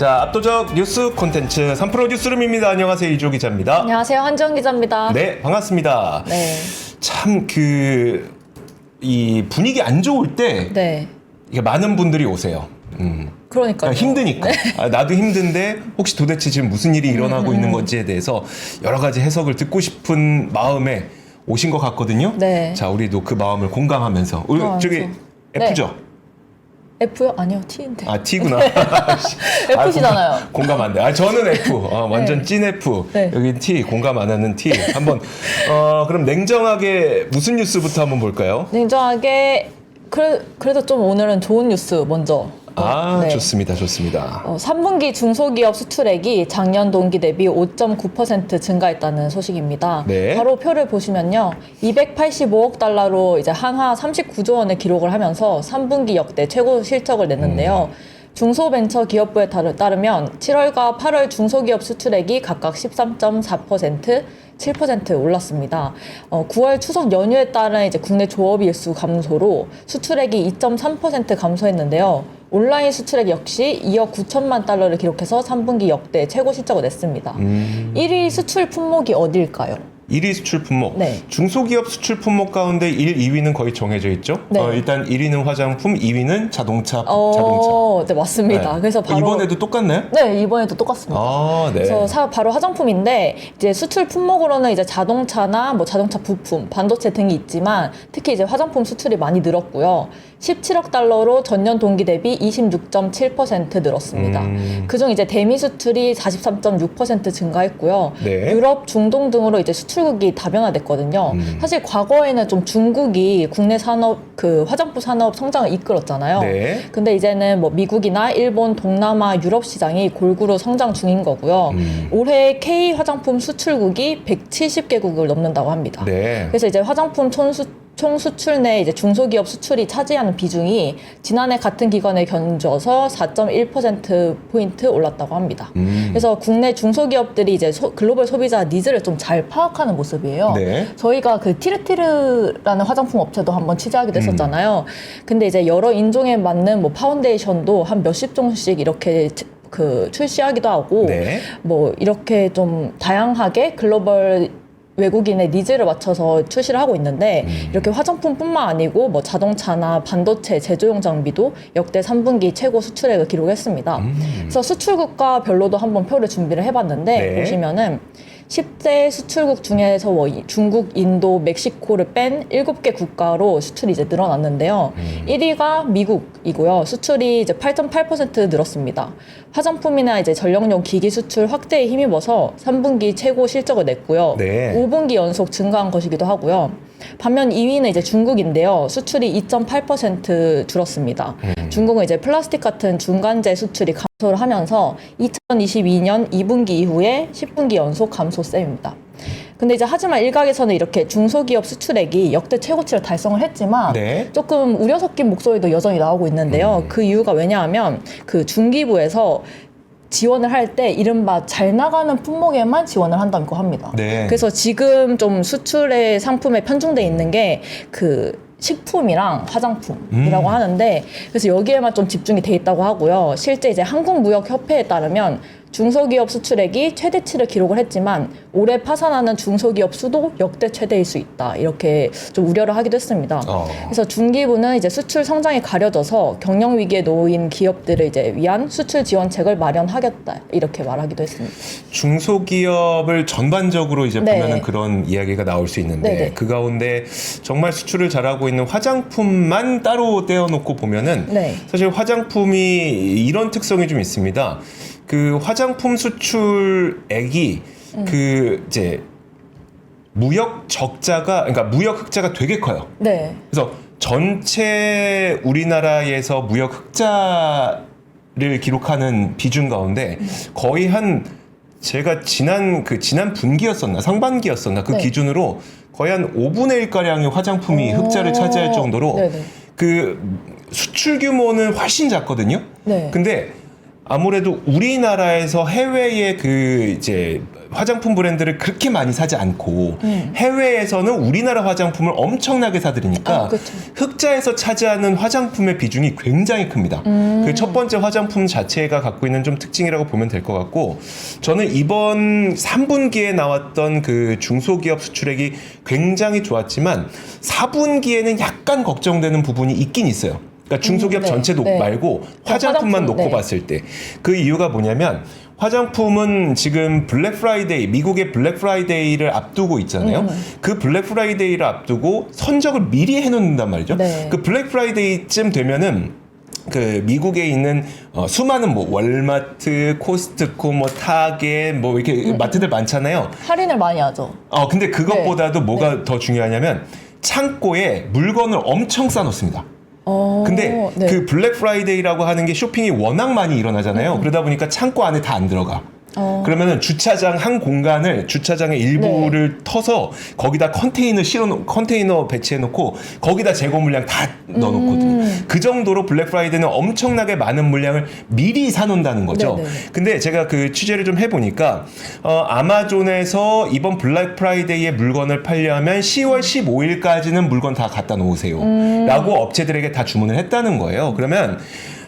자, 압도적 뉴스 콘텐츠 3프로 뉴스룸입니다. 안녕하세요, 이조 기자입니다. 안녕하세요, 한지영 기자입니다. 네, 반갑습니다. 네. 참 이 분위기 안 좋을 때 네. 이게 많은 분들이 오세요. 그러니까요. 힘드니까. 네. 나도 힘든데 혹시 도대체 지금 무슨 일이 일어나고 있는 건지에 대해서 여러 가지 해석을 듣고 싶은 마음에 오신 것 같거든요. 네. 자, 우리도 그 마음을 공감하면서 우리 저기 F죠? F요? 아니요, T인데. 아, T구나. F시잖아요. 공감 안 돼. 저는 F. 완전 네. 찐 F. 네. 여기 T. 공감 안 하는 T. 한번 그럼 냉정하게 무슨 뉴스부터 한번 볼까요? 냉정하게 그래도 좀 오늘은 좋은 뉴스 먼저. 네. 좋습니다. 좋습니다. 3분기 중소기업 수출액이 작년 동기 대비 5.9% 증가했다는 소식입니다. 네. 바로 표를 보시면요. 285억 달러로 이제 한화 39조 원을 기록을 하면서 3분기 역대 최고 실적을 냈는데요. 중소벤처기업부에 따르면 7월과 8월 중소기업 수출액이 각각 13.4%, 7% 올랐습니다. 9월 추석 연휴에 따른 이제 국내 조업 일수 감소로 수출액이 2.3% 감소했는데요. 온라인 수출액 역시 2억 9천만 달러를 기록해서 3분기 역대 최고 실적을 냈습니다. 1위 수출 품목이 어딜까요? 1위 수출 품목. 네. 중소기업 수출 품목 가운데 1, 2위는 거의 정해져 있죠? 네. 일단 1위는 화장품, 2위는 자동차. 네, 맞습니다. 네. 그래서 바로 이번에도 똑같나요? 네, 이번에도 똑같습니다. 네. 그래서 바로 화장품인데 이제 수출 품목으로는 이제 자동차나 뭐 자동차 부품, 반도체 등이 있지만 특히 이제 화장품 수출이 많이 늘었고요. 17억 달러로 전년 동기 대비 26.7% 늘었습니다. 그중 이제 대미 수출이 43.6% 증가했고요. 네. 유럽, 중동 등으로 이제 수출국이 다변화됐거든요. 사실 과거에는 좀 중국이 국내 산업 화장품 산업 성장을 이끌었잖아요. 네. 근데 이제는 뭐 미국이나 일본, 동남아, 유럽 시장이 골고루 성장 중인 거고요. 올해 K 화장품 수출국이 170개국을 넘는다고 합니다. 네. 그래서 이제 화장품 총 수출 내 이제 중소기업 수출이 차지하는 비중이 지난해 같은 기간에 견줘서 4.1%포인트 올랐다고 합니다. 그래서 국내 중소기업들이 이제 글로벌 소비자 니즈를 좀 잘 파악하는 모습이에요. 네. 저희가 그 티르티르라는 화장품 업체도 한번 취재하기도 했었잖아요. 근데 이제 여러 인종에 맞는 뭐 파운데이션도 한 몇십 종씩 이렇게 출시하기도 하고 네. 뭐 이렇게 좀 다양하게 글로벌 외국인의 니즈를 맞춰서 출시를 하고 있는데 이렇게 화장품뿐만 아니고 뭐 자동차나 반도체, 제조용 장비도 역대 3분기 최고 수출액을 기록했습니다. 그래서 수출국가 별로도 한번 표를 준비를 해봤는데 네. 보시면은 10대 수출국 중에서 뭐 중국, 인도, 멕시코를 뺀 7개 국가로 수출이 이제 늘어났는데요. 1위가 미국이고요. 수출이 이제 8.8% 늘었습니다. 화장품이나 이제 전력용 기기 수출 확대에 힘입어서 3분기 최고 실적을 냈고요. 네. 5분기 연속 증가한 것이기도 하고요. 반면 2위는 이제 중국인데요. 수출이 2.8% 줄었습니다. 중국은 이제 플라스틱 같은 중간재 수출이 감소를 하면서 2022년 2분기 이후에 10분기 연속 감소세입니다. 근데 이제 하지만 일각에서는 이렇게 중소기업 수출액이 역대 최고치를 달성을 했지만 네. 조금 우려 섞인 목소리도 여전히 나오고 있는데요. 그 이유가 왜냐하면 그 중기부에서 지원을 할 때 이른바 잘 나가는 품목에만 지원을 한다고 합니다. 네. 그래서 지금 좀 수출의 상품에 편중돼 있는 게 식품이랑 화장품이라고 하는데 그래서 여기에만 좀 집중이 돼 있다고 하고요. 실제 이제 한국무역협회에 따르면 중소기업 수출액이 최대치를 기록을 했지만 올해 파산하는 중소기업 수도 역대 최대일 수 있다. 이렇게 좀 우려를 하기도 했습니다. 그래서 중기부는 이제 수출 성장이 가려져서 경영 위기에 놓인 기업들을 이제 위한 수출 지원책을 마련하겠다. 이렇게 말하기도 했습니다. 중소기업을 전반적으로 이제 네. 보면은 그런 이야기가 나올 수 있는데 네네. 그 가운데 정말 수출을 잘하고 있는 화장품만 따로 떼어놓고 보면은 네. 사실 화장품이 이런 특성이 좀 있습니다. 그 화장품 수출액이 이제 무역 흑자가 되게 커요. 네. 그래서 전체 우리나라에서 무역 흑자를 기록하는 비중 가운데 거의 제가 지난 분기였었나 상반기였었나 그 네. 기준으로 거의 한 5분의 1 가량의 화장품이 흑자를 차지할 정도로 네네. 그 수출 규모는 훨씬 작거든요. 네. 근데 아무래도 우리나라에서 해외에 이제 화장품 브랜드를 그렇게 많이 사지 않고 해외에서는 우리나라 화장품을 엄청나게 사들이니까 그쵸. 흑자에서 차지하는 화장품의 비중이 굉장히 큽니다. 그 첫 번째 화장품 자체가 갖고 있는 좀 특징이라고 보면 될 것 같고, 저는 이번 3분기에 나왔던 그 중소기업 수출액이 굉장히 좋았지만 4분기에는 약간 걱정되는 부분이 있긴 있어요. 그러니까 중소기업 네, 전체 네. 말고 화장품만 화장품, 놓고 네. 봤을 때 그 이유가 뭐냐면, 화장품은 지금 블랙 프라이데이, 미국의 블랙 프라이데이를 앞두고 있잖아요. 그 블랙 프라이데이를 앞두고 선적을 미리 해놓는단 말이죠. 네. 그 블랙 프라이데이쯤 되면은 그 미국에 있는 수많은 뭐 월마트, 코스트코, 뭐 타겟, 뭐 이렇게 마트들 많잖아요. 할인을 많이 하죠. 근데 그것보다도 네. 뭐가 더 중요하냐면 창고에 물건을 엄청 싸놓습니다. 근데 네. 그 블랙 프라이데이라고 하는 게 쇼핑이 워낙 많이 일어나잖아요. 그러다 보니까 창고 안에 다 안 들어가. 그러면은 주차장 한 공간을, 주차장의 일부를 터서 거기다 컨테이너 배치해 놓고 거기다 재고 물량 다 넣어 놓거든요. 그 정도로 블랙 프라이데이는 엄청나게 많은 물량을 미리 사 놓는다는 거죠. 네네. 근데 제가 그 취재를 좀 해보니까 아마존에서 이번 블랙 프라이데이에 물건을 팔려면 10월 15일까지는 물건 다 갖다 놓으세요 라고 업체들에게 다 주문을 했다는 거예요. 그러면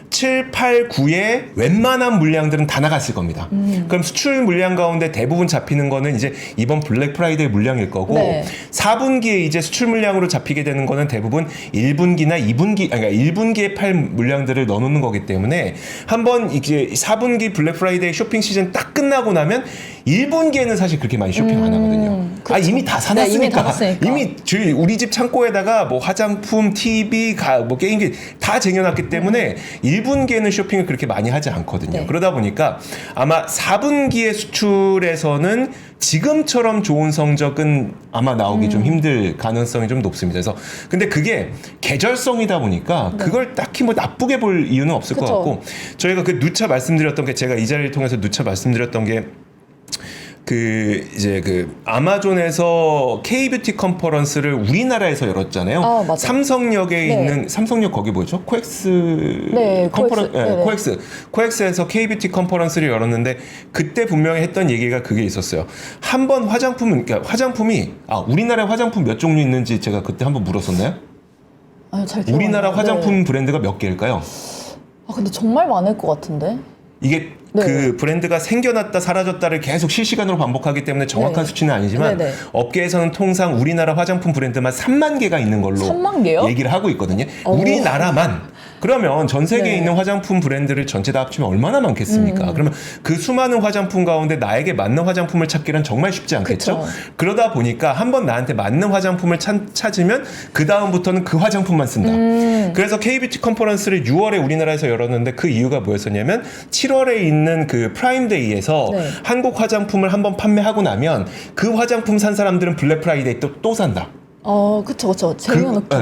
7, 8, 9에 웬만한 물량들은 다 나갔을 겁니다. 그럼 수출 물량 가운데 대부분 잡히는 거는 이제 이번 블랙 프라이데이 물량일 거고, 네. 4분기에 이제 수출 물량으로 잡히게 되는 거는 대부분 1분기나 2분기, 그러니까 1분기에 팔 물량들을 넣어놓는 거기 때문에 한번 이제 4분기 블랙 프라이데이 쇼핑 시즌 딱 끝나고 나면 1분기에는 사실 그렇게 많이 쇼핑 안 하거든요. 그렇죠. 이미 다 네, 사놨으니까. 이미 다 샀으니까. 이미 우리 집 창고에다가 뭐 화장품, TV, 뭐 게임기 다 쟁여놨기 때문에 1분기에는 쇼핑을 그렇게 많이 하지 않거든요. 네. 그러다 보니까 아마 4분기의 수출에서는 지금처럼 좋은 성적은 아마 나오기 좀 힘들 가능성이 좀 높습니다. 그래서 근데 그게 계절성이다 보니까 그걸 딱히 뭐 나쁘게 볼 이유는 없을 것 그쵸. 같고, 저희가 그 누차 말씀드렸던 게, 제가 이 자리를 통해서 누차 말씀드렸던 게, 이제 아마존에서 K-뷰티 컨퍼런스를 우리나라에서 열었잖아요. 맞아요. 삼성역에 네. 있는, 삼성역 거기 뭐죠? 코엑스 네, 코엑스. 네, 네네. 코엑스에서 K-뷰티 컨퍼런스를 열었는데, 그때 분명히 했던 얘기가 그게 있었어요. 한번 그러니까 화장품이 우리나라에 화장품 몇 종류 있는지 제가 그때 한번 물었었나요? 아유, 잘 기억 안 우리나라 나요. 화장품 네. 브랜드가 몇 개일까요? 근데 정말 많을 것 같은데. 이게 네. 그 브랜드가 생겨났다 사라졌다를 계속 실시간으로 반복하기 때문에 정확한 네. 수치는 아니지만, 네네. 업계에서는 통상 우리나라 화장품 브랜드만 3만 개가 있는 걸로 3만 개요? 얘기를 하고 있거든요. 우리나라만. 그러면 전 세계에 네. 있는 화장품 브랜드를 전체 다 합치면 얼마나 많겠습니까? 그러면 그 수많은 화장품 가운데 나에게 맞는 화장품을 찾기는 정말 쉽지 않겠죠? 그쵸. 그러다 보니까 한번 나한테 맞는 화장품을 찾으면 그 다음부터는 그 화장품만 쓴다. 그래서 K-뷰티 컨퍼런스를 6월에 우리나라에서 열었는데, 그 이유가 뭐였었냐면 7월에 있는 그 프라임데이에서 네. 한국 화장품을 한번 판매하고 나면 그 화장품 산 사람들은 블랙 프라이데이 또 산다. 그쵸. 쟁여놓기.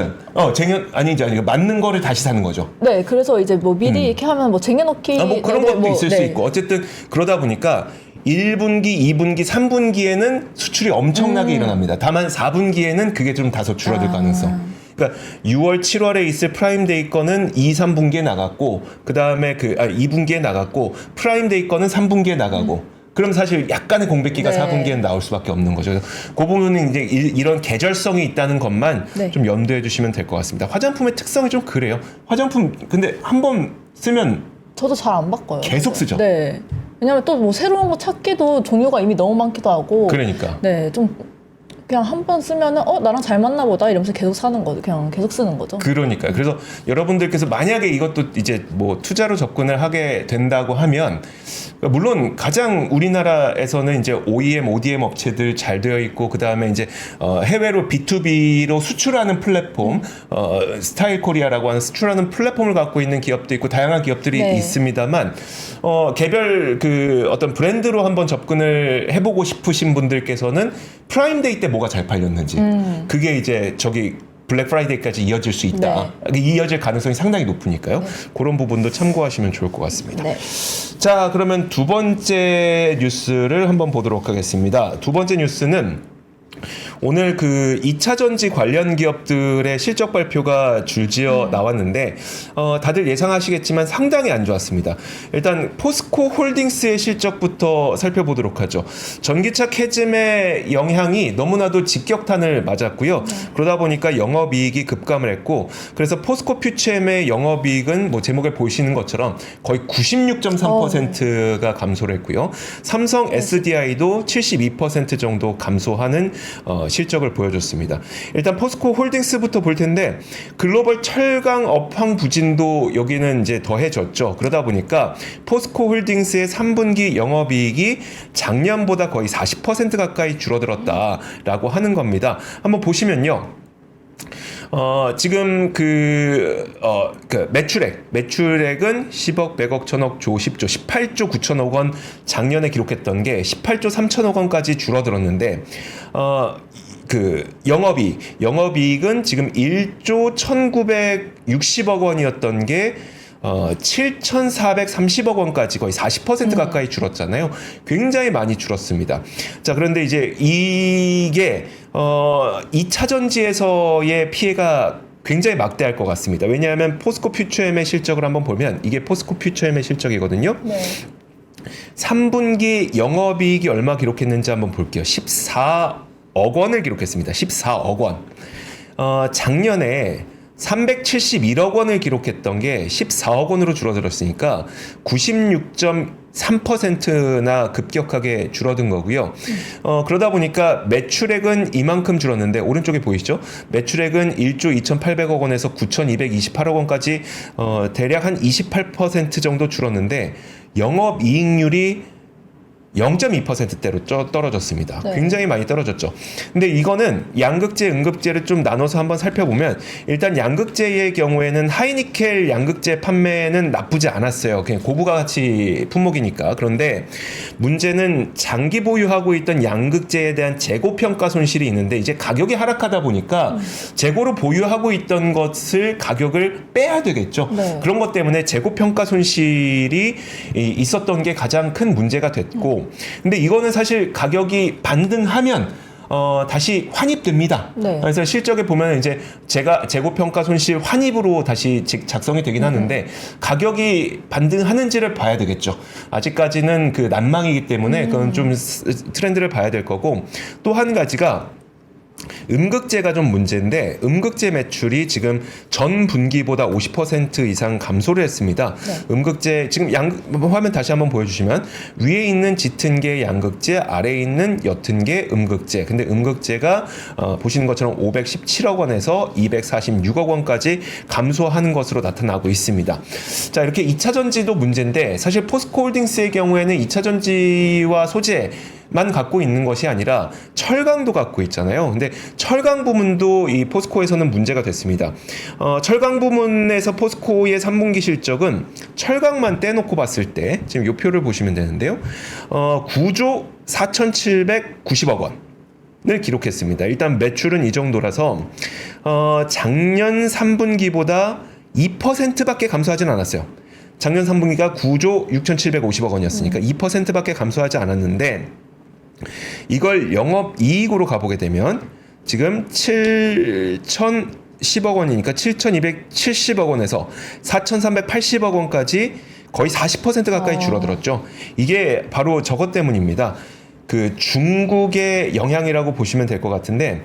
아니 맞는 거를 다시 사는 거죠. 네, 그래서 이제 뭐 미리 이렇게 하면 뭐 쟁여놓기. 뭐 그런 네, 것도 있을 수 네. 있고, 어쨌든 그러다 보니까 1분기, 2분기, 3분기에는 수출이 엄청나게 일어납니다. 다만 4분기에는 그게 좀 다소 줄어들 가능성. 그러니까 6월, 7월에 있을 프라임데이 거는 2, 3분기에 나갔고, 그 다음에 2분기에 나갔고, 프라임데이 거는 3분기에 나가고. 그럼 사실 약간의 공백기가 네. 4분기에는 나올 수밖에 없는 거죠. 그래서 그 부분은 이제 이런 계절성이 있다는 것만 네. 좀 염두해 주시면 될 것 같습니다. 화장품의 특성이 좀 그래요. 화장품 근데 한 번 쓰면 저도 잘 안 바꿔요. 계속 쓰죠. 네. 왜냐면 또 뭐 새로운 거 찾기도 종류가 이미 너무 많기도 하고. 그러니까. 네, 좀 그냥 한 번 쓰면은 나랑 잘 맞나 보다 이러면서 계속 사는 거죠. 그냥 계속 쓰는 거죠. 그러니까요. 그래서 여러분들께서 만약에 이것도 이제 뭐 투자로 접근을 하게 된다고 하면, 물론 가장 우리나라에서는 이제 OEM, ODM 업체들 잘 되어 있고, 그 다음에 이제 해외로 B2B로 수출하는 플랫폼, 스타일 코리아라고 하는 수출하는 플랫폼을 갖고 있는 기업도 있고, 다양한 기업들이 네. 있습니다만, 개별 어떤 브랜드로 한번 접근을 해보고 싶으신 분들께서는 프라임데이 때 뭐가 잘 팔렸는지, 그게 이제 블랙 프라이데이까지 이어질 수 있다. 이어질 가능성이 상당히 높으니까요. 그런 부분도 참고하시면 좋을 것 같습니다. 네. 자, 그러면 두 번째 뉴스를 한번 보도록 하겠습니다. 두 번째 뉴스는 오늘 그 2차 전지 관련 기업들의 실적 발표가 줄지어 나왔는데 다들 예상하시겠지만 상당히 안 좋았습니다. 일단 포스코 홀딩스의 실적부터 살펴보도록 하죠. 전기차 캐즘의 영향이 너무나도 직격탄을 맞았고요. 그러다 보니까 영업이익이 급감을 했고 그래서 포스코 퓨처엠의 영업이익은 뭐 제목에 보시는 것처럼 거의 96.3%가 감소를 했고요. 삼성 SDI도 72% 정도 감소하는 실적을 보여줬습니다. 일단 포스코 홀딩스부터 볼 텐데 글로벌 철강 업황 부진도 여기는 이제 더해졌죠. 그러다 보니까 포스코 홀딩스의 3분기 영업이익이 작년보다 거의 40% 가까이 줄어들었다라고 하는 겁니다. 한번 보시면요. 지금 그 매출액은 10억, 100억, 1000억, 조, 10조, 18조 9천억 원 작년에 기록했던 게 18조 3천억 원까지 줄어들었는데, 그 영업이익은 지금 1조 1960억 원이었던 게 7,430억 원까지 거의 40% 가까이 줄었잖아요. 굉장히 많이 줄었습니다. 자, 그런데 이제 이게 2차 전지에서의 피해가 굉장히 막대할 것 같습니다. 왜냐하면 포스코 퓨처엠의 실적을 한번 보면 이게 포스코 퓨처엠의 실적이거든요. 네. 3분기 영업이익이 얼마 기록했는지 한번 볼게요. 14억 원을 기록했습니다. 14억 원. 작년에 371억 원을 기록했던 게 14억 원으로 줄어들었으니까 96.3%나 급격하게 줄어든 거고요. 그러다 보니까 매출액은 이만큼 줄었는데 오른쪽에 보이시죠? 매출액은 1조 2,800억 원에서 9,228억 원까지 대략 한 28% 정도 줄었는데 영업이익률이 0.2%대로 떨어졌습니다. 네. 굉장히 많이 떨어졌죠. 근데 이거는 양극재, 음극재를 좀 나눠서 한번 살펴보면 일단 양극재의 경우에는 하이니켈 양극재 판매는 나쁘지 않았어요. 그냥 고부가 가치 품목이니까. 그런데 문제는 장기 보유하고 있던 양극재에 대한 재고 평가 손실이 있는데 이제 가격이 하락하다 보니까 재고로 보유하고 있던 것을 가격을 빼야 되겠죠. 네. 그런 것 때문에 재고 평가 손실이 있었던 게 가장 큰 문제가 됐고 근데 이거는 사실 가격이 반등하면 다시 환입됩니다. 네. 그래서 실적에 보면 이제 재고 평가 손실 환입으로 다시 작성이 되긴 하는데 가격이 반등하는지를 봐야 되겠죠. 아직까지는 그 난망이기 때문에 그건 좀 트렌드를 봐야 될 거고 또 한 가지가 음극재가 좀 문제인데 음극재 매출이 지금 전 분기보다 50% 이상 감소를 했습니다. 네. 음극재 지금 화면 다시 한번 보여주시면 위에 있는 짙은 게 양극재, 아래에 있는 옅은 게 음극재. 근데 음극재가 보시는 것처럼 517억 원에서 246억 원까지 감소하는 것으로 나타나고 있습니다. 자, 이렇게 2차 전지도 문제인데 사실 포스코홀딩스의 경우에는 2차 전지와 소재만 갖고 있는 것이 아니라 철강도 갖고 있잖아요. 근데 철강 부문도 이 포스코에서는 문제가 됐습니다. 철강 부문에서 포스코의 3분기 실적은 철강만 떼놓고 봤을 때 지금 이 표를 보시면 되는데요. 9조 4,790억 원을 기록했습니다. 일단 매출은 이 정도라서 작년 3분기보다 2%밖에 감소하진 않았어요. 작년 3분기가 9조 6,750억 원이었으니까 2%밖에 감소하지 않았는데 이걸 영업이익으로 가보게 되면 지금 7,010억 원이니까 7,270억 원에서 4,380억 원까지 거의 40% 가까이 줄어들었죠. 이게 바로 저것 때문입니다. 그 중국의 영향이라고 보시면 될 것 같은데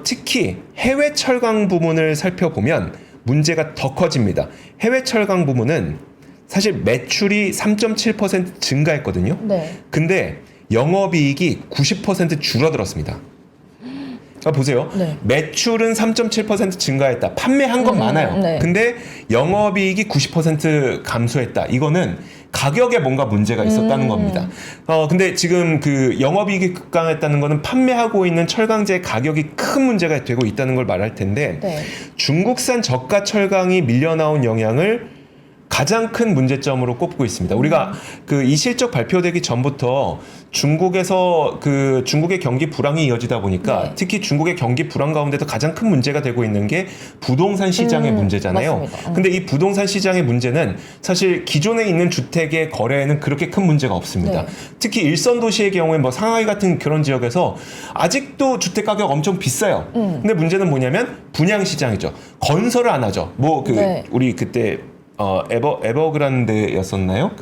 특히 해외 철강 부문을 살펴보면 문제가 더 커집니다. 해외 철강 부문은 사실 매출이 3.7% 증가했거든요. 네. 근데 영업이익이 90% 줄어들었습니다. 보세요. 네. 매출은 3.7% 증가했다. 판매한 건 많아요. 네. 근데 영업이익이 90% 감소했다. 이거는 가격에 뭔가 문제가 있었다는 겁니다. 근데 지금 그 영업이익이 급감했다는 거는 판매하고 있는 철강제 가격이 큰 문제가 되고 있다는 걸 말할 텐데 네. 중국산 저가 철강이 밀려 나온 영향을 가장 큰 문제점으로 꼽고 있습니다. 우리가 그 이 실적 발표되기 전부터 중국에서 그 중국의 경기 불황이 이어지다 보니까 네. 특히 중국의 경기 불황 가운데도 가장 큰 문제가 되고 있는 게 부동산 시장의 문제잖아요. 맞습니다. 근데 이 부동산 시장의 문제는 사실 기존에 있는 주택의 거래에는 그렇게 큰 문제가 없습니다. 네. 특히 일선 도시의 경우에 뭐 상하이 같은 그런 지역에서 아직도 주택 가격 엄청 비싸요. 근데 문제는 뭐냐면 분양 시장이죠. 건설을 안 하죠. 뭐 그 네. 우리 그때 에버그란데였었나요?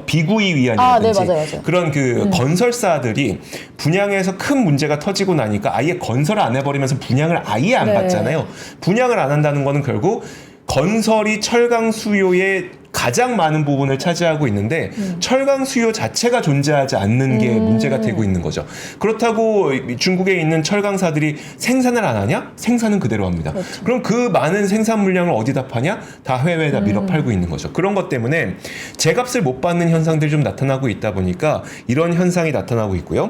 비구이 위안이라든지 네, 맞아요. 그런 그 건설사들이 분양에서 큰 문제가 터지고 나니까 아예 건설을 안 해버리면서 분양을 아예 안 네. 받잖아요. 분양을 안 한다는 거는 결국 건설이 철강 수요의 가장 많은 부분을 차지하고 있는데 철강 수요 자체가 존재하지 않는 게 문제가 되고 있는 거죠. 그렇다고 중국에 있는 철강사들이 생산을 안 하냐? 생산은 그대로 합니다. 그렇죠. 그럼 그 많은 생산 물량을 어디다 파냐? 다 해외에다 밀어 팔고 있는 거죠. 그런 것 때문에 제값을 못 받는 현상들이 좀 나타나고 있다 보니까 이런 현상이 나타나고 있고요.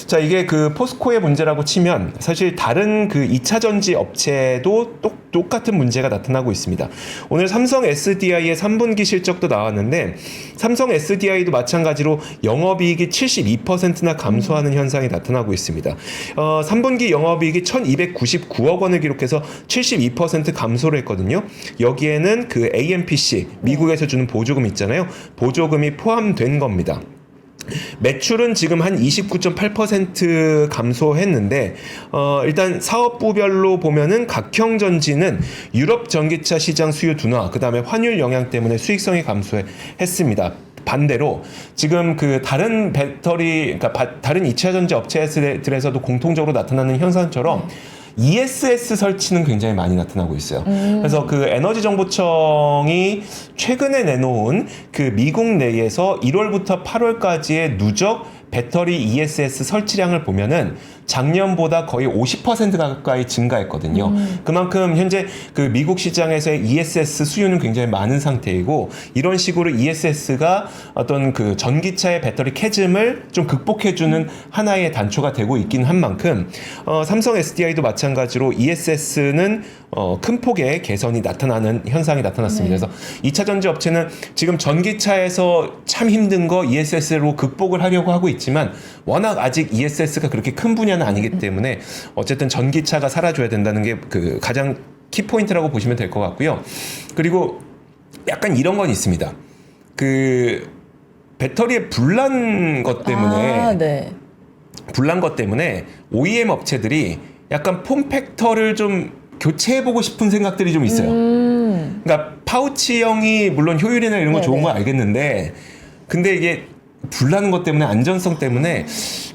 자, 이게 그 포스코의 문제라고 치면 사실 다른 그 2차 전지 업체도 똑같은 문제가 나타나고 있습니다. 오늘 삼성 SDI의 3분기 실적도 나왔는데 삼성 SDI도 마찬가지로 영업이익이 72%나 감소하는 현상이 나타나고 있습니다. 3분기 영업이익이 1,299억 원을 기록해서 72% 감소를 했거든요. 여기에는 그 AMPC 미국에서 주는 보조금 있잖아요. 보조금이 포함된 겁니다. 매출은 지금 한 29.8% 감소했는데 일단 사업부별로 보면은 각형 전지는 유럽 전기차 시장 수요 둔화, 그다음에 환율 영향 때문에 수익성이 감소했습니다. 반대로 지금 그 다른 배터리, 그러니까 다른 2차 전지 업체들에서도 공통적으로 나타나는 현상처럼 ESS 설치는 굉장히 많이 나타나고 있어요. 그래서 그 에너지정보청이 최근에 내놓은 그 미국 내에서 1월부터 8월까지의 누적 배터리 ESS 설치량을 보면은 작년보다 거의 50% 가까이 증가했거든요. 그만큼 현재 그 미국 시장에서의 ESS 수요는 굉장히 많은 상태이고 이런 식으로 ESS가 어떤 그 전기차의 배터리 캐즘을 좀 극복해주는 하나의 단초가 되고 있긴 한 만큼 삼성 SDI도 마찬가지로 ESS는 큰 폭의 개선이 나타나는 현상이 나타났습니다. 그래서 2차 전지 업체는 지금 전기차에서 참 힘든 거 ESS로 극복을 하려고 하고 있지만 워낙 아직 ESS가 그렇게 큰 분야는 아니기 때문에 어쨌든 전기차가 살아줘야 된다는 게 그 가장 키포인트라고 보시면 될 것 같고요. 그리고 약간 이런 건 있습니다. 그 배터리에 불난 것 때문에 네. 불난 것 때문에 OEM 업체들이 약간 폼팩터를 좀 교체해보고 싶은 생각들이 좀 있어요. 그러니까 파우치형이 물론 효율이나 이런 건 네네. 좋은 건 알겠는데 근데 이게 불나는 것 때문에 안전성 때문에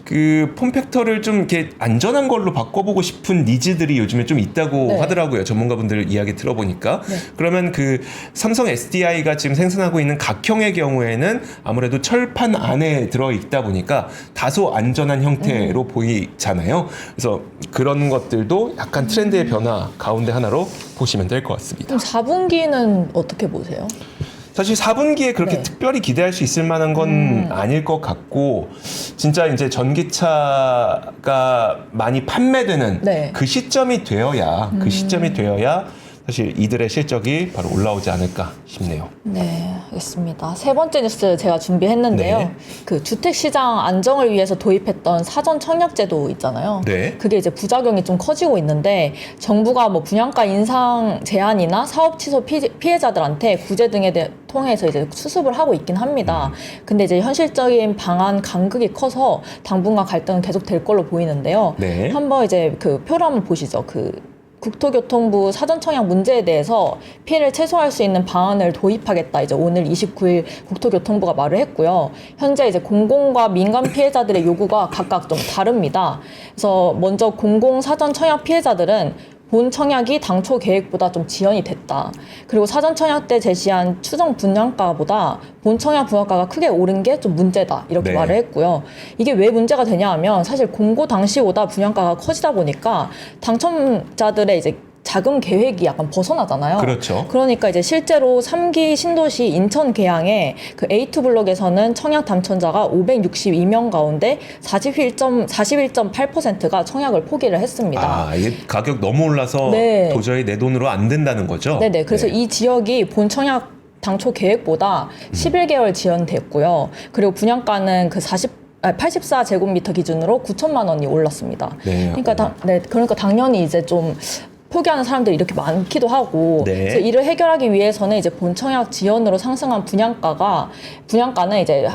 그 폼팩터를 좀 이렇게 안전한 걸로 바꿔보고 싶은 니즈들이 요즘에 좀 있다고 네. 하더라고요. 전문가분들 이야기 들어보니까. 네. 그러면 그 삼성 SDI가 지금 생산하고 있는 각형의 경우에는 아무래도 철판 안에 들어있다 보니까 다소 안전한 형태로 보이잖아요. 그래서 그런 것들도 약간 트렌드의 변화 가운데 하나로 보시면 될 것 같습니다. 그럼 4분기는 어떻게 보세요? 사실 4분기에 그렇게 네. 특별히 기대할 수 있을 만한 건 아닐 것 같고 진짜 이제 전기차가 많이 판매되는 네. 그 시점이 되어야 사실 이들의 실적이 바로 올라오지 않을까 싶네요. 네, 알겠습니다. 세 번째 뉴스 제가 준비했는데요. 네. 그 주택시장 안정을 위해서 도입했던 사전 청약제도 있잖아요. 네. 그게 이제 부작용이 좀 커지고 있는데 정부가 뭐 분양가 인상 제한이나 사업 취소 피해자들한테 구제 등에 통해서 이제 수습을 하고 있긴 합니다. 근데 이제 현실적인 방안 간극이 커서 당분간 갈등은 계속 될 걸로 보이는데요. 네. 한번 이제 그 표를 한번 보시죠. 국토교통부 사전청약 문제에 대해서 피해를 최소화할 수 있는 방안을 도입하겠다. 이제 오늘 29일 국토교통부가 말을 했고요. 현재 이제 공공과 민간 피해자들의 요구가 각각 좀 다릅니다. 그래서 먼저 공공 사전청약 피해자들은 본 청약이 당초 계획보다 좀 지연이 됐다. 그리고 사전 청약 때 제시한 추정 분양가보다 본 청약 분양가가 크게 오른 게 좀 문제다. 이렇게 네. 말을 했고요. 이게 왜 문제가 되냐 하면 사실 공고 당시보다 분양가가 커지다 보니까 당첨자들의 이제 자금 계획이 약간 벗어나잖아요. 그렇죠. 그러니까 이제 실제로 3기 신도시 인천 계양의 그 A2 블록에서는 청약 당첨자가 562명 가운데 41.8%가 청약을 포기를 했습니다. 아, 이게 가격 너무 올라서 네. 도저히 내 돈으로 안 된다는 거죠? 네네. 그래서 네. 이 지역이 본 청약 당초 계획보다 11개월 지연됐고요. 그리고 분양가는 그 84제곱미터 기준으로 9천만 원이 올랐습니다. 네. 그러니까 당연히 이제 좀 포기하는 사람들이 이렇게 많기도 하고, 네. 그래서 이를 해결하기 위해서는 이제 본 청약 지연으로 상승한 분양가는 이제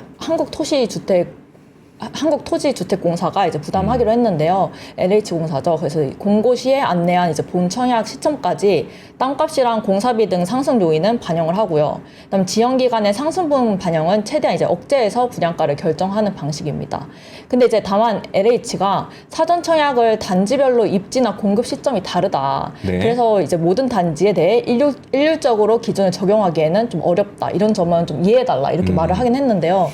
한국토지주택공사가 이제 부담하기로 했는데요. LH공사죠. 그래서 공고시에 안내한 이제 본청약 시점까지 땅값이랑 공사비 등 상승 요인은 반영을 하고요. 그다음 지연 기간의 상승분 반영은 최대한 이제 억제해서 분양가를 결정하는 방식입니다. 근데 이제 다만 LH가 사전 청약을 단지별로 입지나 공급 시점이 다르다. 네. 그래서 이제 모든 단지에 대해 일률적으로 기준을 적용하기에는 좀 어렵다. 이런 점은 좀 이해해달라. 이렇게 말을 하긴 했는데요.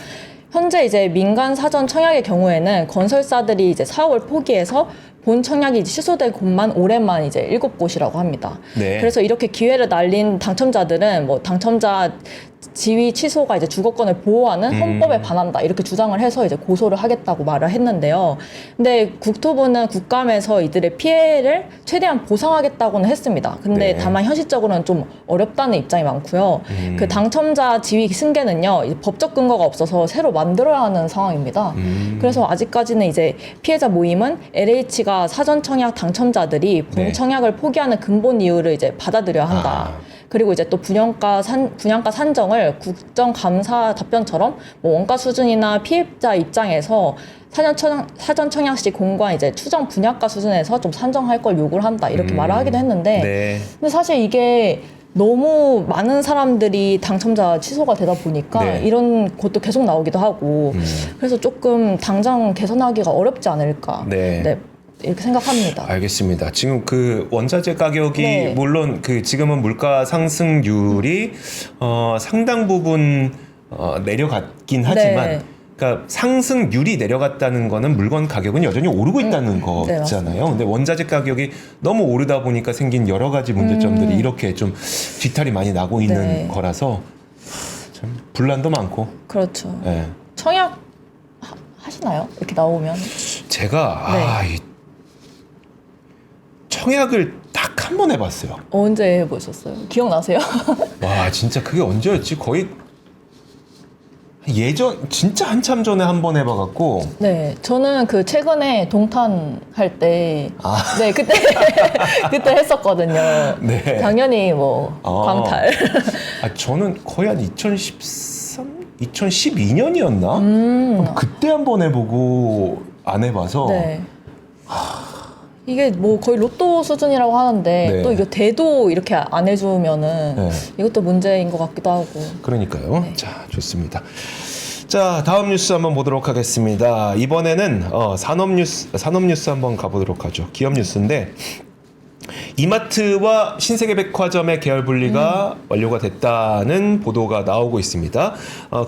현재 이제 민간 사전 청약의 경우에는 건설사들이 이제 사업을 포기해서 본 청약이 취소될 곳만 올해만 이제 7곳이라고 합니다. 네. 그래서 이렇게 기회를 날린 당첨자들은 뭐 당첨자 지위 취소가 이제 주거권을 보호하는 헌법에 반한다 이렇게 주장을 해서 이제 고소를 하겠다고 말을 했는데요. 근데 국토부는 국감에서 이들의 피해를 최대한 보상하겠다고는 했습니다. 근데 네. 다만 현실적으로는 좀 어렵다는 입장이 많고요. 그 당첨자 지위 승계는요 이제 법적 근거가 없어서 새로 만들어야 하는 상황입니다. 그래서 아직까지는 이제 피해자 모임은 LH가 사전 청약 당첨자들이 본 네. 청약을 포기하는 근본 이유를 이제 받아들여야 한다. 그리고 이제 또 분양가 산정을 국정감사 답변처럼 뭐 원가 수준이나 피해자 입장에서 사전 청약 시 공고한 이제 추정 분양가 수준에서 좀 산정할 걸 요구를 한다 이렇게 말을 하기도 했는데 네. 근데 사실 이게 너무 많은 사람들이 당첨자 취소가 되다 보니까 네. 이런 것도 계속 나오기도 하고 그래서 조금 당장 개선하기가 어렵지 않을까 네. 이렇게 생각합니다. 알겠습니다. 지금 그 원자재 가격이 네. 물론 그 지금은 물가 상승률이 상당 부분 내려갔긴 하지만 네. 그러니까 상승률이 내려갔다는 거는 물건 가격은 여전히 오르고 있다는 네, 거잖아요. 근데 원자재 가격이 너무 오르다 보니까 생긴 여러 가지 문제점들이 이렇게 좀 뒤탈이 많이 나고 있는 네. 거라서 참 분란도 많고. 그렇죠. 예. 청약 하시나요? 이렇게 나오면 제가 네. 이 청약을 딱 한 번 해봤어요. 언제 해보셨어요? 기억나세요? 와 진짜 그게 언제였지? 거의 진짜 한참 전에 한 번 해봐갖고 네, 저는 그 최근에 동탄 할 때, 네 그때 그때 했었거든요. 네. 당연히 뭐 광탈. 저는 거의 한 2012년이었나? 그때 한 번 해보고 안 해봐서 네. 이게 뭐 거의 로또 수준이라고 하는데 네. 또 이거 대도 이렇게 안 해주면은 네. 이것도 문제인 것 같기도 하고. 그러니까요. 자, 좋습니다. 자, 다음 뉴스 한번 보도록 하겠습니다. 이번에는 산업 뉴스 한번 가보도록 하죠. 기업 뉴스인데 이마트와 신세계백화점의 계열 분리가 완료가 됐다는 보도가 나오고 있습니다.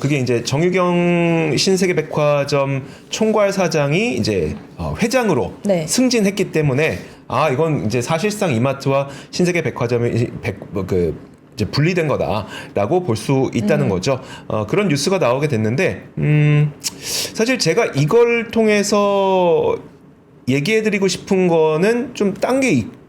그게 이제 정유경 신세계백화점 총괄 사장이 이제 회장으로 네. 승진했기 때문에 이건 이제 사실상 이마트와 신세계백화점이 이제 분리된 거다라고 볼 수 있다는 거죠. 그런 뉴스가 나오게 됐는데 사실 제가 이걸 통해서 얘기해드리고 싶은 거는 좀 딴 게 있고요.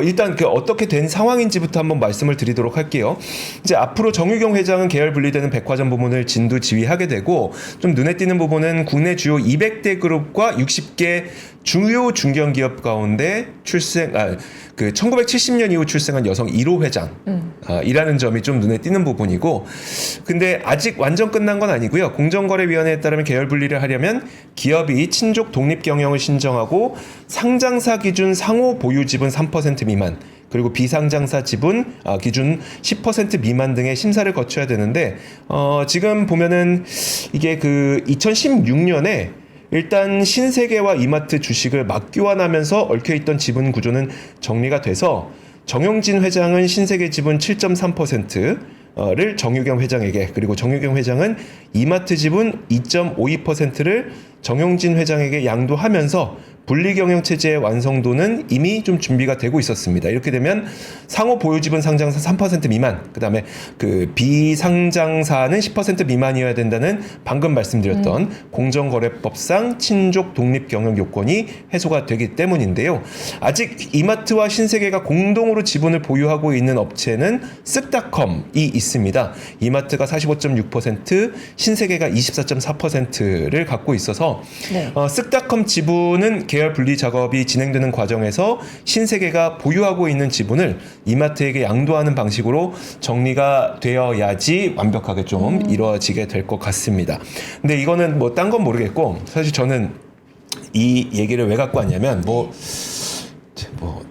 일단 그 어떻게 된 상황인지부터 한번 말씀을 드리도록 할게요. 이제 앞으로 정유경 회장은 계열 분리되는 백화점 부문을 진두 지휘하게 되고 좀 눈에 띄는 부분은 국내 주요 200대 그룹과 60개 주요 중견기업 가운데 1970년 이후 출생한 여성 1호 회장 이라는 점이 좀 눈에 띄는 부분이고, 근데 아직 완전 끝난 건 아니고요. 공정거래위원회에 따르면 계열 분리를 하려면 기업이 친족 독립 경영을 신정하고 상장사 기준 상호 보유 지분 3% 미만, 그리고 비상장사 지분 기준 10% 미만 등의 심사를 거쳐야 되는데, 지금 보면은 이게 그 2016년에 일단 신세계와 이마트 주식을 맞교환하면서 얽혀있던 지분 구조는 정리가 돼서 정용진 회장은 신세계 지분 7.3%를 정유경 회장에게, 그리고 정유경 회장은 이마트 지분 2.52%를 정용진 회장에게 양도하면서 분리 경영 체제의 완성도는 이미 좀 준비가 되고 있었습니다. 이렇게 되면 상호 보유 지분 상장사 3% 미만, 그다음에 그 비상장사는 10% 미만이어야 된다는 방금 말씀드렸던 공정거래법상 친족 독립 경영 요건이 해소가 되기 때문인데요. 아직 이마트와 신세계가 공동으로 지분을 보유하고 있는 업체는 쓱닷컴이 있습니다. 이마트가 45.6%, 신세계가 24.4%를 갖고 있어서 네. 쓱닷컴 지분은 계열 분리 작업이 진행되는 과정에서 신세계가 보유하고 있는 지분을 이마트에게 양도하는 방식으로 정리가 되어야지 완벽하게 좀 이루어지게 될 것 같습니다. 근데 이거는 뭐 딴 건 모르겠고 사실 저는 이 얘기를 왜 갖고 왔냐면 뭐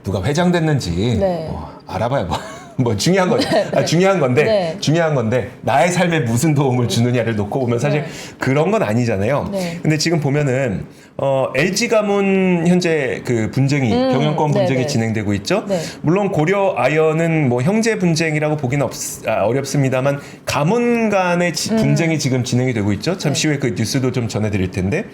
누가 회장됐는지 네. 뭐 알아봐야 뭐 중요한 건 중요한 건데 네. 중요한 건데 나의 삶에 무슨 도움을 주느냐를 놓고 보면 사실 네. 그런 건 아니잖아요. 네. 근데 지금 보면은 LG 가문 현재 그 분쟁이 경영권 분쟁이 네네. 진행되고 있죠. 네. 물론 고려 아연은 뭐 형제 분쟁이라고 보기는 어렵습니다만 가문 간의 분쟁이 지금 진행이 되고 있죠. 잠시 후에 그 뉴스도 좀 전해드릴 텐데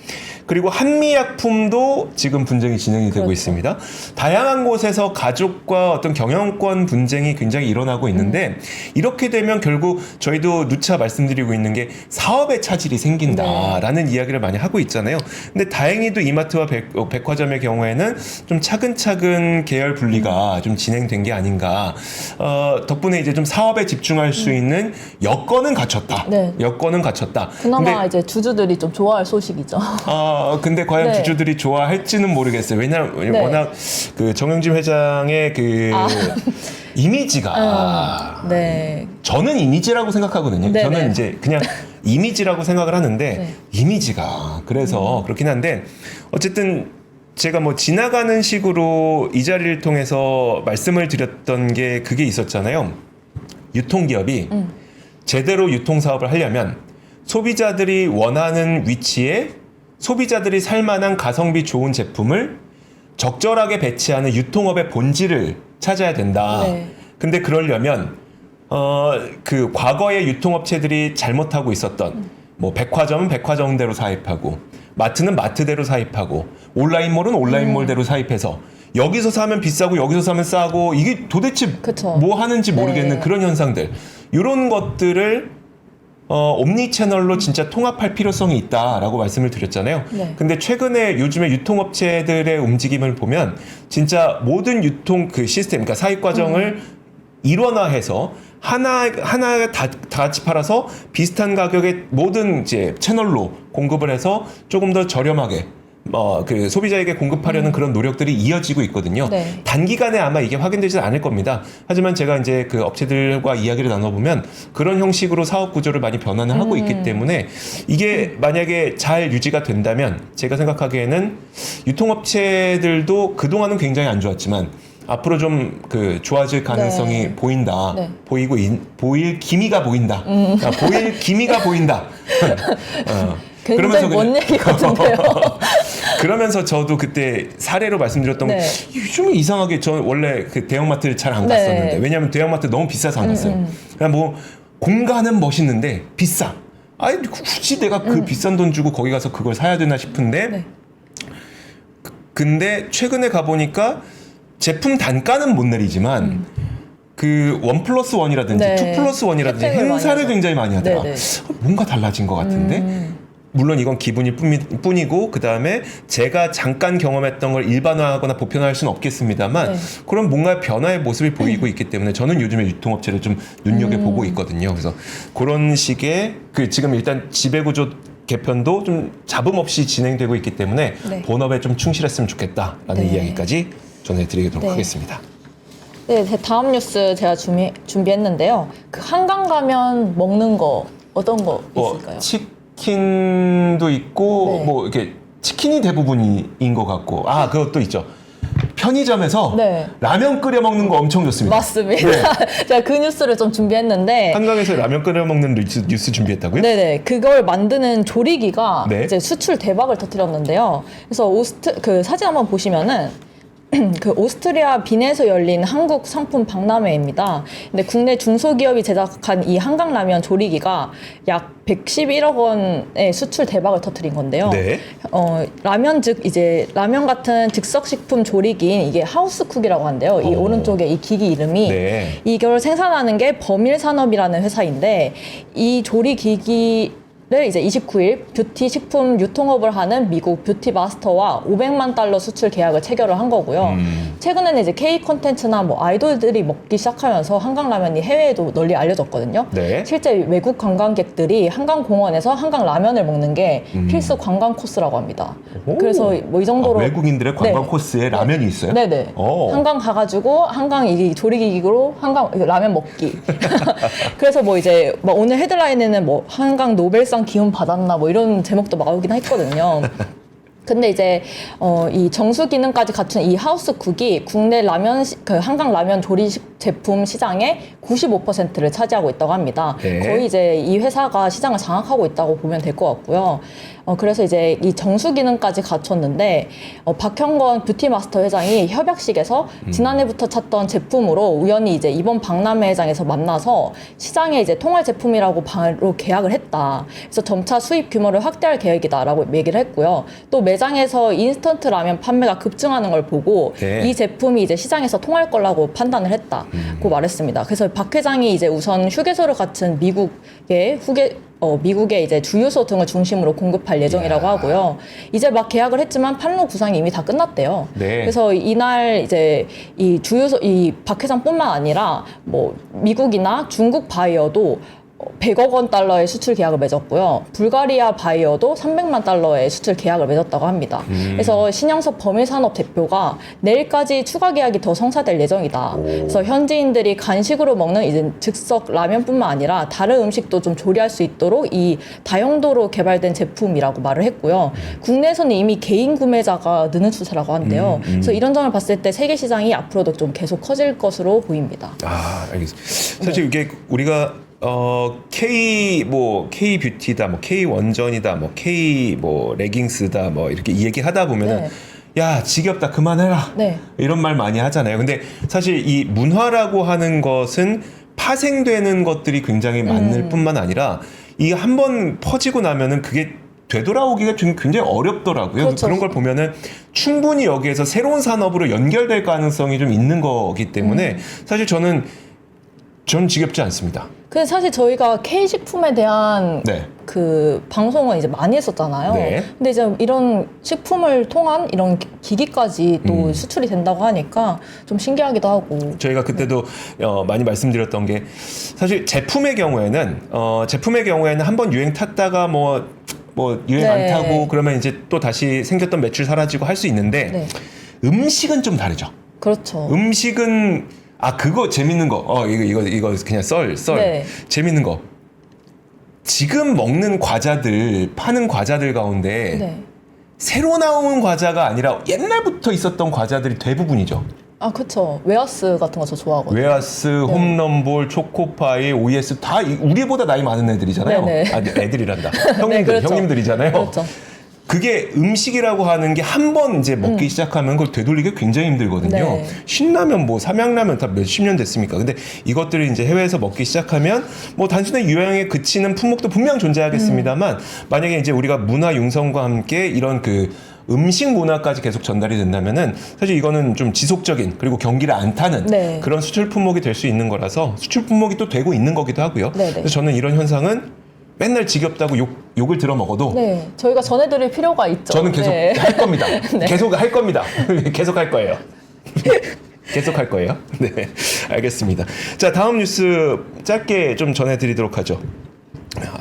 그리고 한미약품도 지금 분쟁이 진행이 되고 그렇죠. 있습니다. 다양한 곳에서 가족과 어떤 경영권 분쟁이 굉장히 일어나고 있는데 이렇게 되면 결국 저희도 누차 말씀드리고 있는 게 사업의 차질이 생긴다라는 이야기를 많이 하고 있잖아요. 근데 다행히도 이마트와 백화점의 경우에는 좀 차근차근 계열 분리가 좀 진행된 게 아닌가. 덕분에 이제 좀 사업에 집중할 수 있는 여건은 갖췄다. 네. 여건은 갖췄다. 그나마 근데 이제 주주들이 좀 좋아할 소식이죠. 근데 과연 네. 주주들이 좋아할지는 모르겠어요. 왜냐면 네. 워낙 그 정영진 회장의 그 이미지가 네. 저는 이미지라고 생각하거든요. 네네. 저는 이제 그냥 이미지라고 생각을 하는데 네. 이미지가 그래서 그렇긴 한데 어쨌든 제가 뭐 지나가는 식으로 이 자리를 통해서 말씀을 드렸던 게 그게 있었잖아요. 유통기업이 제대로 유통사업을 하려면 소비자들이 원하는 위치에 소비자들이 살만한 가성비 좋은 제품을 적절하게 배치하는 유통업의 본질을 찾아야 된다. 네. 근데 그러려면 그 과거의 유통업체들이 잘못하고 있었던 뭐 백화점은 백화점대로 사입하고 마트는 마트대로 사입하고 온라인몰은 온라인몰대로 사입해서 여기서 사면 비싸고 여기서 사면 싸고 이게 도대체 그쵸. 뭐 하는지 모르겠는 네. 그런 현상들 이런 것들을 옴니 채널로 진짜 통합할 필요성이 있다라고 말씀을 드렸잖아요. 네. 근데 최근에 요즘에 유통업체들의 움직임을 보면 진짜 모든 유통 그 시스템, 그러니까 사입 과정을 일원화해서 하나 다 같이 팔아서 비슷한 가격의 모든 이제 채널로 공급을 해서 조금 더 저렴하게 그 소비자에게 공급하려는 그런 노력들이 이어지고 있거든요. 네. 단기간에 아마 이게 확인되지는 않을 겁니다. 하지만 제가 이제 그 업체들과 이야기를 나눠보면 그런 형식으로 사업 구조를 많이 변화를 하고 있기 때문에 이게 만약에 잘 유지가 된다면 제가 생각하기에는 유통업체들도 그동안은 굉장히 안 좋았지만 앞으로 좀 그 좋아질 가능성이 네. 보인다. 네. 보일 기미가 보인다. 보일 기미가 보인다. 굉장히 먼 얘기 같은데요. 그러면서 저도 그때 사례로 말씀드렸던 네. 게 요즘 이상하게 저 원래 그 대형마트를 잘 안 네. 갔었는데 왜냐하면 대형마트 너무 비싸서 안 갔어요. 그냥 뭐 공간은 멋있는데 비싸. 아니 굳이 내가 그 비싼 돈 주고 거기 가서 그걸 사야 되나 싶은데 네. 근데 최근에 가보니까 제품 단가는 못 내리지만 그 1+1이라든지 네. 2+1이라든지 혜택을 많이 행사를 하죠. 굉장히 많이 하더라. 네네. 뭔가 달라진 것 같은데 물론 이건 기분일 뿐이고 그 다음에 제가 잠깐 경험했던 걸 일반화하거나 보편화할 수는 없겠습니다만 네. 그런 뭔가 변화의 모습이 보이고 있기 때문에 저는 요즘에 유통업체를 좀 눈여겨보고 있거든요. 그래서 그런 식의 그 지금 일단 지배구조 개편도 좀 잡음 없이 진행되고 있기 때문에 네. 본업에 좀 충실했으면 좋겠다라는 네. 이야기까지 전해드리도록 네. 하겠습니다. 네, 다음 뉴스 제가 준비했는데요. 그 한강 가면 먹는 거 어떤 거 있을까요? 치킨도 있고 네. 뭐 이렇게 치킨이 대부분인 것 같고 그것도 있죠. 편의점에서 네. 라면 끓여 먹는 거 엄청 좋습니다. 맞습니다. 네. 제가 그 뉴스를 좀 준비했는데 한강에서 라면 끓여 먹는 뉴스 준비했다고요? 네네. 그걸 만드는 조리기가 네. 이제 수출 대박을 터뜨렸는데요. 그래서 그 사진 한번 보시면은 그 오스트리아 빈에서 열린 한국 상품 박람회입니다. 근데 국내 중소기업이 제작한 이 한강라면 조리기가 약 111억 원의 수출 대박을 터뜨린 건데요. 네. 라면 즉 이제 라면 같은 즉석식품 조리기인 이게 하우스쿡이라고 한대요. 이 오른쪽에 이 기기 이름이 네. 이걸 생산하는 게 범일산업이라는 회사인데 이 조리기기 를 이제 29일 뷰티 식품 유통업을 하는 미국 뷰티 마스터와 500만 달러 수출 계약을 체결을 한 거고요. 최근에는 이제 K 콘텐츠나 뭐 아이돌들이 먹기 시작하면서 한강라면이 해외에도 널리 알려졌거든요. 네. 실제 외국 관광객들이 한강공원에서 한강라면을 먹는 게 필수 관광 코스라고 합니다. 오. 그래서 뭐 이 정도로 외국인들의 관광 네. 코스에 라면이 있어요? 네네. 오. 한강 가가지고 한강 이 조리기기로 한강 라면 먹기. 그래서 뭐 이제 뭐 오늘 헤드라인에는 뭐 한강 노벨상 기운 받았나 뭐 이런 제목도 나오긴 했거든요. 근데 이제 이 정수 기능까지 갖춘 이 하우스쿡이 국내 라면 그 한강 라면 조리 제품 시장의 95%를 차지하고 있다고 합니다. 네. 거의 이제 이 회사가 시장을 장악하고 있다고 보면 될 것 같고요. 그래서 이제 이 정수 기능까지 갖췄는데 박형건 뷰티 마스터 회장이 협약식에서 지난해부터 찾던 제품으로 우연히 이제 이번 박람회장에서 만나서 시장에 이제 통할 제품이라고 바로 계약을 했다. 그래서 점차 수입 규모를 확대할 계획이다라고 얘기를 했고요. 또 매장에서 인스턴트 라면 판매가 급증하는 걸 보고 네. 이 제품이 이제 시장에서 통할 거라고 판단을 했다고 말했습니다. 그래서 박 회장이 이제 우선 휴게소를 갖춘 미국의 이제 주유소 등을 중심으로 공급할 예정이라고 하고요. 이제 막 계약을 했지만 판로 구상이 이미 다 끝났대요. 네. 그래서 이날 이제 이 주유소 이 박 회장뿐만 아니라 뭐 미국이나 중국 바이어도 100억 원 달러의 수출 계약을 맺었고요. 불가리아 바이어도 300만 달러의 수출 계약을 맺었다고 합니다. 그래서 신영섭 범일산업 대표가 내일까지 추가 계약이 더 성사될 예정이다. 그래서 현지인들이 간식으로 먹는 이제 즉석 라면뿐만 아니라 다른 음식도 좀 조리할 수 있도록 이 다용도로 개발된 제품이라고 말을 했고요. 국내에서는 이미 개인 구매자가 느는 추세라고 하는데요. 그래서 이런 점을 봤을 때 세계 시장이 앞으로도 좀 계속 커질 것으로 보입니다. 아, 알겠습니다. 사실 이게 우리가 K 뷰티다, 뭐 K 원전이다, 뭐 K 뭐 레깅스다, 뭐 이렇게 이 얘기 하다 보면은 야, 지겹다, 그만해라. 네. 이런 말 많이 하잖아요. 근데 사실 이 문화라고 하는 것은 파생되는 것들이 굉장히 많을 뿐만 아니라 이게 한번 퍼지고 나면은 그게 되돌아오기가 좀 굉장히 어렵더라고요. 그렇죠. 그런 걸 보면은 충분히 여기에서 새로운 산업으로 연결될 가능성이 좀 있는 거기 때문에 사실 전 지겹지 않습니다. 근데 사실 저희가 K식품에 대한 네. 그 방송은 이제 많이 했었잖아요. 네. 근데 이제 이런 식품을 통한 이런 기기까지 또 수출이 된다고 하니까 좀 신기하기도 하고. 저희가 그때도 많이 말씀드렸던 게 사실 제품의 경우에는 한번 유행 탔다가 뭐 유행 안 네. 타고 그러면 이제 또 다시 생겼던 매출 사라지고 할 수 있는데 네. 음식은 좀 다르죠. 그렇죠. 음식은 그거 재밌는 거. 이거 그냥 썰. 네. 재밌는 거. 지금 먹는 과자들, 파는 과자들 가운데 네. 새로 나온 과자가 아니라 옛날부터 있었던 과자들이 대부분이죠. 아, 그쵸. 웨하스 같은 거 저 좋아하거든요. 웨하스, 홈런볼, 초코파이, OES 다 우리보다 나이 많은 애들이잖아요. 네네. 애들이란다. 형님들, 네, 그렇죠. 형님들이잖아요. 그렇죠. 그게 음식이라고 하는 게 한 번 이제 먹기 시작하면 그걸 되돌리기 굉장히 힘들거든요. 네. 신라면, 뭐 삼양라면 다 몇십 년 됐습니까? 근데 이것들을 이제 해외에서 먹기 시작하면 뭐 단순히 유행에 그치는 품목도 분명 존재하겠습니다만 만약에 이제 우리가 문화 융성과 함께 이런 그 음식 문화까지 계속 전달이 된다면은 사실 이거는 좀 지속적인 그리고 경기를 안 타는 네. 그런 수출 품목이 될 수 있는 거라서 수출 품목이 또 되고 있는 거기도 하고요. 네네. 그래서 저는 이런 현상은 맨날 지겹다고 욕을 들어 먹어도 네. 저희가 전해드릴 필요가 있죠. 저는 계속 네. 할 겁니다. 네. 계속 할 겁니다. 계속 할 거예요. 계속 할 거예요. 네, 알겠습니다. 자, 다음 뉴스 짧게 좀 전해드리도록 하죠.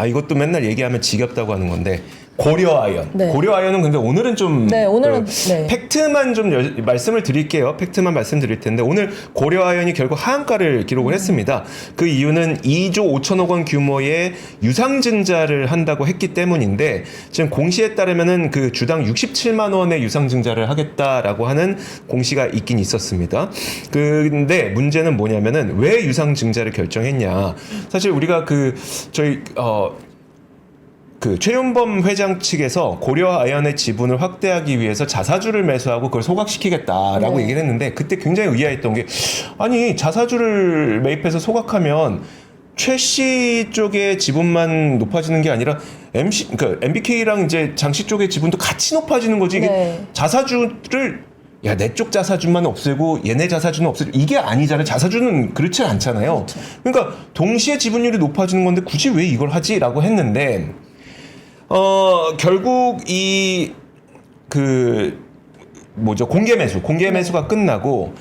이것도 맨날 얘기하면 지겹다고 하는 건데 고려아연. 네. 고려아연은 근데 오늘은 좀 네, 오늘은 네. 팩트만 좀 말씀을 드릴게요. 팩트만 말씀드릴 텐데 오늘 고려아연이 결국 하한가를 기록을 했습니다. 그 이유는 2조 5천억 원 규모의 유상증자를 한다고 했기 때문인데 지금 공시에 따르면은 그 주당 67만 원의 유상증자를 하겠다라고 하는 공시가 있긴 있었습니다. 근데 문제는 뭐냐면은 왜 유상증자를 결정했냐? 사실 우리가 저희 그 최윤범 회장 측에서 고려 아연의 지분을 확대하기 위해서 자사주를 매수하고 그걸 소각시키겠다라고 네. 얘기를 했는데 그때 굉장히 의아했던 게 아니 자사주를 매입해서 소각하면 최 씨 쪽의 지분만 높아지는 게 아니라 그러니까 MBK랑 이제 장씨 쪽의 지분도 같이 높아지는 거지. 이게 네. 자사주를 야, 내 쪽 자사주만 없애고 얘네 자사주는 없애고 이게 아니잖아요. 자사주는 그렇지 않잖아요. 그렇죠. 그러니까 동시에 지분율이 높아지는 건데 굳이 왜 이걸 하지라고 했는데 결국 공개 매수가 끝나고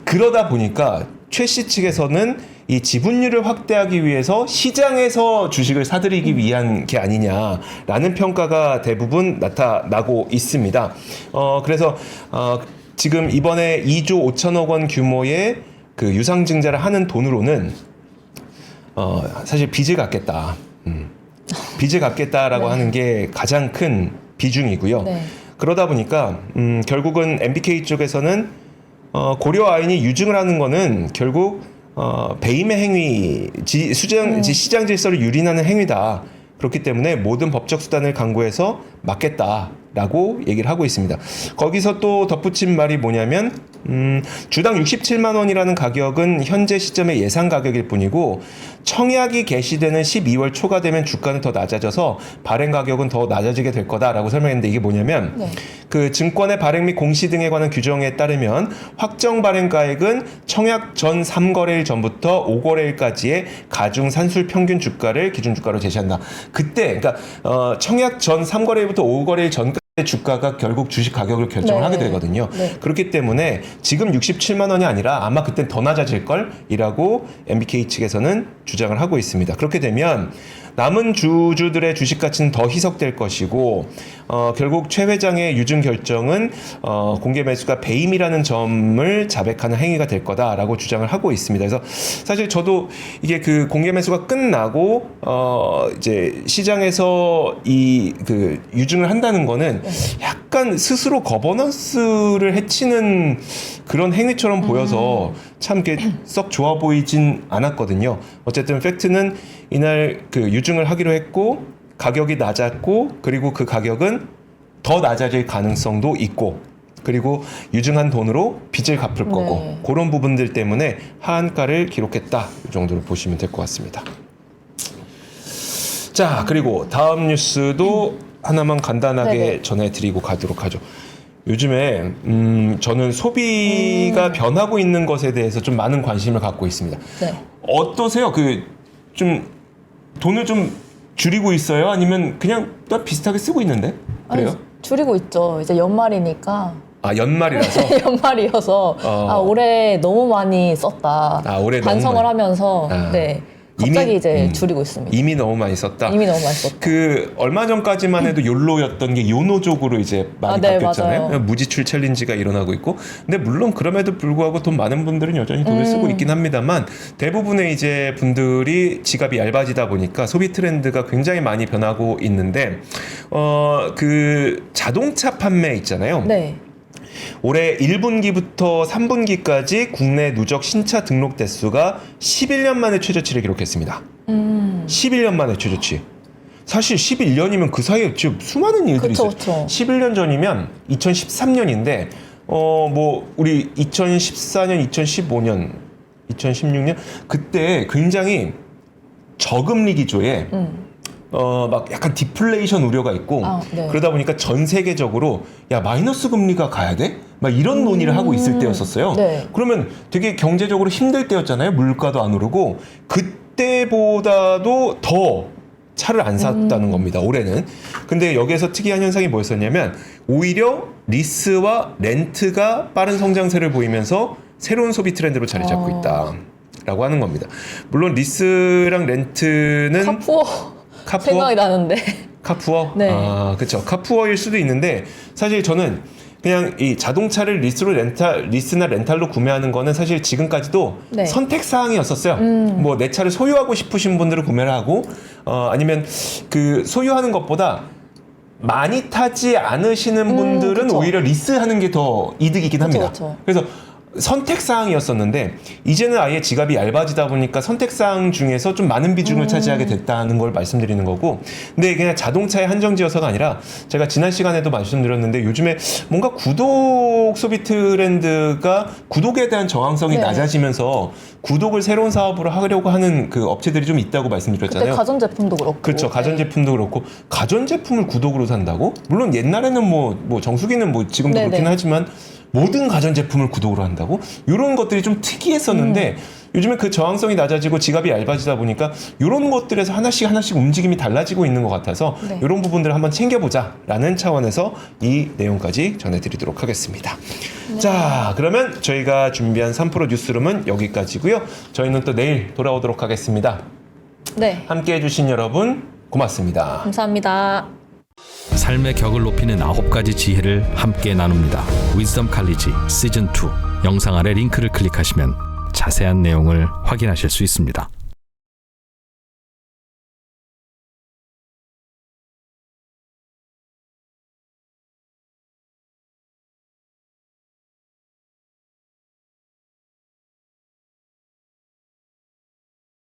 그러다 보니까 최 씨 측에서는 이 지분율을 확대하기 위해서 시장에서 주식을 사들이기 위한 게 아니냐라는 평가가 대부분 나타나고 있습니다. 그래서 지금 이번에 2조 5천억 원 규모의 그 유상증자를 하는 돈으로는 사실 빚을 갚겠다. 빚을 갚겠다라고 네. 하는 게 가장 큰 비중이고요. 네. 그러다 보니까 결국은 MBK 쪽에서는 고려 아인이 유증을 하는 거는 결국 배임의 행위, 시장 질서를 유린하는 행위다. 그렇기 때문에 모든 법적 수단을 강구해서 막겠다라고 얘기를 하고 있습니다. 거기서 또 덧붙인 말이 뭐냐면 주당 67만 원이라는 가격은 현재 시점의 예상 가격일 뿐이고 청약이 개시되는 12월 초가 되면 주가는 더 낮아져서 발행 가격은 더 낮아지게 될 거다라고 설명했는데 이게 뭐냐면 네. 그 증권의 발행 및 공시 등에 관한 규정에 따르면 확정 발행가액은 청약 전 3거래일 전부터 5거래일까지의 가중 산술 평균 주가를 기준 주가로 제시한다. 그때 그러니까 청약 전 3거래일부터 5거래일 전까지 주가가 결국 주식 가격을 결정을 네. 하게 되거든요. 네. 그렇기 때문에 지금 67만 원이 아니라 아마 그땐 더 낮아질 걸이라고 MBK 측에서는 주장을 하고 있습니다. 그렇게 되면 남은 주주들의 주식 가치는 더 희석될 것이고 결국 최 회장의 유증 결정은 공개 매수가 배임이라는 점을 자백하는 행위가 될 거다라고 주장을 하고 있습니다. 그래서 사실 저도 이게 그 공개 매수가 끝나고 이제 시장에서 이 그 유증을 한다는 거는 약간 스스로 거버넌스를 해치는 그런 행위처럼 보여서 참 이렇게 썩 좋아 보이진 않았거든요. 어쨌든 팩트는 이날 그 유증을 하기로 했고 가격이 낮았고 그리고 그 가격은 더 낮아질 가능성도 있고 그리고 유증한 돈으로 빚을 갚을 거고 네. 그런 부분들 때문에 하한가를 기록했다 이 정도로 보시면 될 것 같습니다. 자 그리고 다음 뉴스도 하나만 간단하게 네네. 전해드리고 가도록 하죠. 요즘에 저는 소비가 변하고 있는 것에 대해서 좀 많은 관심을 갖고 있습니다. 네. 어떠세요? 그 좀 돈을 좀 줄이고 있어요? 아니면 그냥 또 비슷하게 쓰고 있는데? 그래요? 아니, 줄이고 있죠. 이제 연말이니까. 아 연말이라서 연말이어서 올해 너무 많이 썼다. 올해 너무 반성을 많이- 하면서 네. 갑자기 이미- 이제 줄이고 있습니다. 이미 너무 많이 썼다. 이미 너무 많이 썼다. 그 얼마 전까지만 해도 욜로였던 게 요노족으로 이제 많이 네, 바뀌었잖아요. 맞아요. 무지출 챌린지가 일어나고 있고, 근데 물론 그럼에도 불구하고 돈 많은 분들은 여전히 돈을 쓰고 있긴 합니다만 대부분의 이제 분들이 지갑이 얇아지다 보니까 소비 트렌드가 굉장히 많이 변하고 있는데, 그 자동차 판매 있잖아요. 네. 올해 1분기부터 3분기까지 국내 누적 신차 등록 대수가 11년 만에 최저치를 기록했습니다. 11년 만에 최저치. 사실 11년이면 그 사이에 지금 수많은 일들이 그쵸, 있어요. 그쵸. 11년 전이면 2013년인데 우리 2014년, 2015년, 2016년 그때 굉장히 저금리 기조에 막 약간 디플레이션 우려가 있고 네. 그러다 보니까 전 세계적으로 야 마이너스 금리가 가야 돼? 막 이런 논의를 하고 있을 때였었어요. 네. 그러면 되게 경제적으로 힘들 때였잖아요. 물가도 안 오르고 그때보다도 더 차를 안 샀다는 겁니다. 올해는. 근데 여기에서 특이한 현상이 뭐였었냐면 오히려 리스와 렌트가 빠른 성장세를 보이면서 새로운 소비 트렌드로 자리 잡고 있다라고 하는 겁니다. 물론 리스랑 렌트는 카푸어 생각이 나는데. 카푸어? 네. 아, 그쵸. 카푸어일 수도 있는데, 사실 저는 그냥 이 자동차를 리스나 렌탈로 구매하는 거는 사실 지금까지도 네. 선택사항이었었어요. 뭐, 내 차를 소유하고 싶으신 분들은 구매를 하고, 아니면 그 소유하는 것보다 많이 타지 않으시는 분들은 그쵸. 오히려 리스하는 게 더 이득이긴 합니다. 그쵸. 그래서 선택사항이었었는데 이제는 아예 지갑이 얇아지다 보니까 선택사항 중에서 좀 많은 비중을 차지하게 됐다는 걸 말씀드리는 거고, 근데 그냥 자동차에 한정지어서가 아니라 제가 지난 시간에도 말씀드렸는데 요즘에 뭔가 구독 소비 트렌드가 구독에 대한 저항성이 네. 낮아지면서 구독을 새로운 사업으로 하려고 하는 그 업체들이 좀 있다고 그때 말씀드렸잖아요. 가전제품도 그렇고. 그렇죠. 가전제품도 그렇고 가전제품을 구독으로 산다고? 물론 옛날에는 뭐 정수기는 뭐 지금도 네네. 그렇긴 하지만 모든 가전제품을 구독으로 한다고? 이런 것들이 좀 특이했었는데 요즘에 그 저항성이 낮아지고 지갑이 얇아지다 보니까 이런 것들에서 하나씩 움직임이 달라지고 있는 것 같아서 네. 이런 부분들을 한번 챙겨보자라는 차원에서 이 내용까지 전해드리도록 하겠습니다. 자, 그러면 저희가 준비한 3프로 뉴스룸은 여기까지고요. 저희는 또 내일 돌아오도록 하겠습니다. 네. 함께 해주신 여러분 고맙습니다. 감사합니다. 삶의 격을 높이는 9가지 지혜를 함께 나눕니다. 위즈덤 칼리지 시즌 2 영상 아래 링크를 클릭하시면 자세한 내용을 확인하실 수 있습니다.